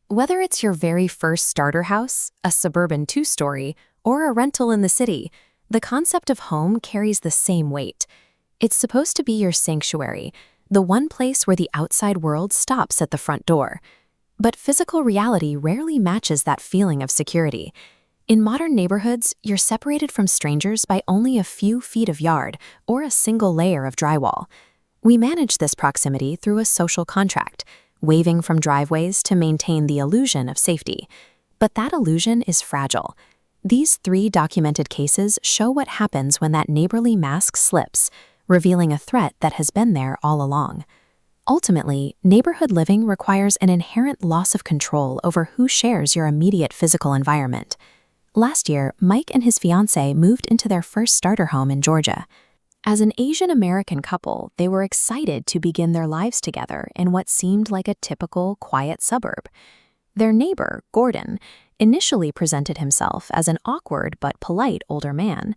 Whether it's your very first starter house, a suburban two-story, or a rental in the city, the concept of home carries the same weight. It's supposed to be your sanctuary, the one place where the outside world stops at the front door. But physical reality rarely matches that feeling of security. In modern neighborhoods, you're separated from strangers by only a few feet of yard or a single layer of drywall. We manage this proximity through a social contract, waving from driveways to maintain the illusion of safety. But that illusion is fragile. These 3 documented cases show what happens when that neighborly mask slips, revealing a threat that has been there all along. Ultimately, neighborhood living requires an inherent loss of control over who shares your immediate physical environment. Last year, Mike and his fiancée moved into their first starter home in Georgia. As an Asian American couple, they were excited to begin their lives together in what seemed like a typical, quiet suburb. Their neighbor, Gordon, initially presented himself as an awkward but polite older man.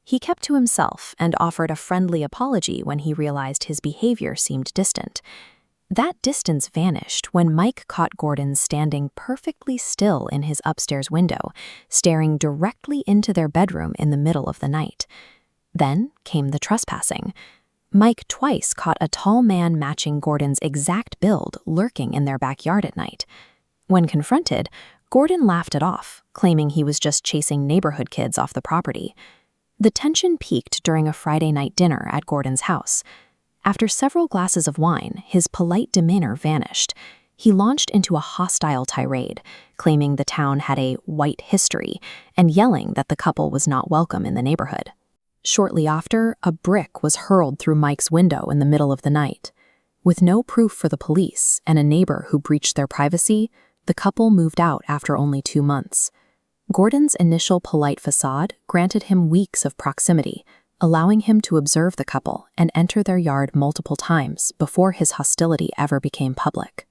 He kept to himself and offered a friendly apology when he realized his behavior seemed distant. That distance vanished when Mike caught Gordon standing perfectly still in his upstairs window, staring directly into their bedroom in the middle of the night. Then came the trespassing. Mike twice caught a tall man matching Gordon's exact build lurking in their backyard at night. When confronted, Gordon laughed it off, claiming he was just chasing neighborhood kids off the property. The tension peaked during a Friday night dinner at Gordon's house. After several glasses of wine, his polite demeanor vanished. He launched into a hostile tirade, claiming the town had a white history and yelling that the couple was not welcome in the neighborhood. Shortly after, a brick was hurled through Mike's window in the middle of the night. With no proof for the police and a neighbor who breached their privacy, the couple moved out after only 2 months. Gordon's initial polite facade granted him weeks of proximity, allowing him to observe the couple and enter their yard multiple times before his hostility ever became public.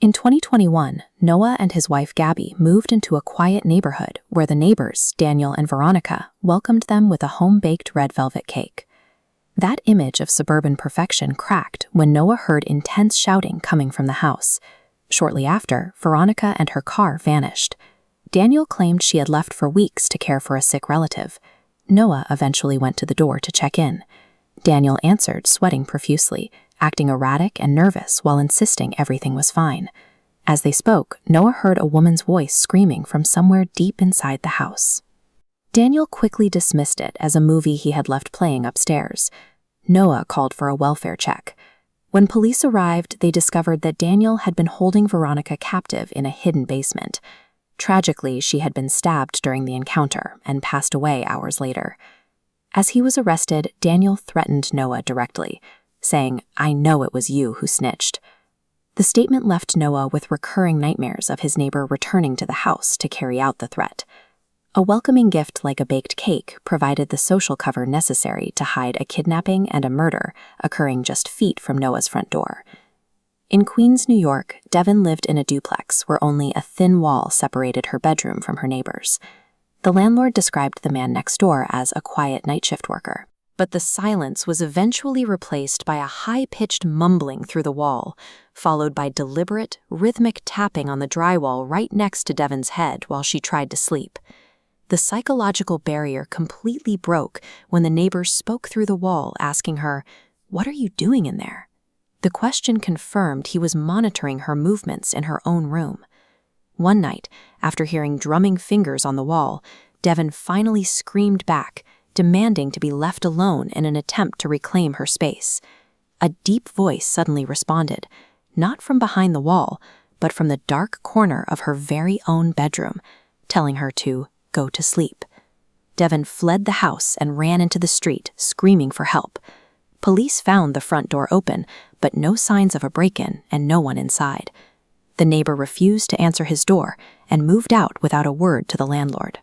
In 2021, Noah and his wife Gabby moved into a quiet neighborhood where the neighbors, Daniel and Veronica, welcomed them with a home-baked red velvet cake. That image of suburban perfection cracked when Noah heard intense shouting coming from the house. Shortly after, Veronica and her car vanished. Daniel claimed she had left for weeks to care for a sick relative. Noah eventually went to the door to check in. Daniel answered, sweating profusely, acting erratic and nervous while insisting everything was fine. As they spoke, Noah heard a woman's voice screaming from somewhere deep inside the house. Daniel quickly dismissed it as a movie he had left playing upstairs. Noah called for a welfare check. When police arrived, they discovered that Daniel had been holding Veronica captive in a hidden basement. Tragically, she had been stabbed during the encounter and passed away hours later. As he was arrested, Daniel threatened Noah directly, saying, "I know it was you who snitched." The statement left Noah with recurring nightmares of his neighbor returning to the house to carry out the threat. A welcoming gift like a baked cake provided the social cover necessary to hide a kidnapping and a murder occurring just feet from Noah's front door. In Queens, New York, Devin lived in a duplex where only a thin wall separated her bedroom from her neighbors. The landlord described the man next door as a quiet night shift worker. But the silence was eventually replaced by a high-pitched mumbling through the wall, followed by deliberate, rhythmic tapping on the drywall right next to Devin's head while she tried to sleep. The psychological barrier completely broke when the neighbor spoke through the wall asking her, "What are you doing in there?" The question confirmed he was monitoring her movements in her own room. One night, after hearing drumming fingers on the wall, Devin finally screamed back, demanding to be left alone in an attempt to reclaim her space. A deep voice suddenly responded, not from behind the wall, but from the dark corner of her very own bedroom, telling her to go to sleep. Devin fled the house and ran into the street, screaming for help. Police found the front door open, but no signs of a break-in and no one inside. The neighbor refused to answer his door and moved out without a word to the landlord.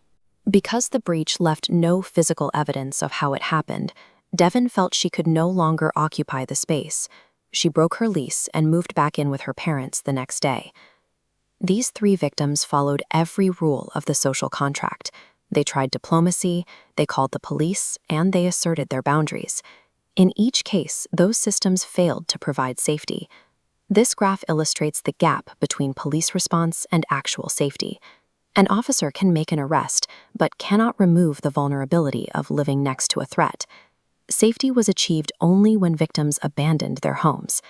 Because the breach left no physical evidence of how it happened, Devin felt she could no longer occupy the space. She broke her lease and moved back in with her parents the next day. These 3 victims followed every rule of the social contract. They tried diplomacy, they called the police, and they asserted their boundaries. In each case, those systems failed to provide safety. This graph illustrates the gap between police response and actual safety. An officer can make an arrest, but cannot remove the vulnerability of living next to a threat. Safety was achieved only when victims abandoned their homes.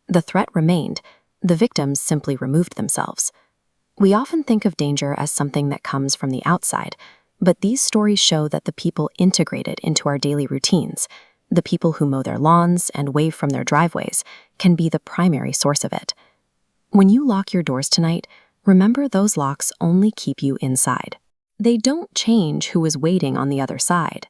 The threat remained. The victims simply removed themselves. We often think of danger as something that comes from the outside, but these stories show that the people integrated into our daily routines, the people who mow their lawns and wave from their driveways, can be the primary source of it. When you lock your doors tonight, remember those locks only keep you inside. They don't change who is waiting on the other side.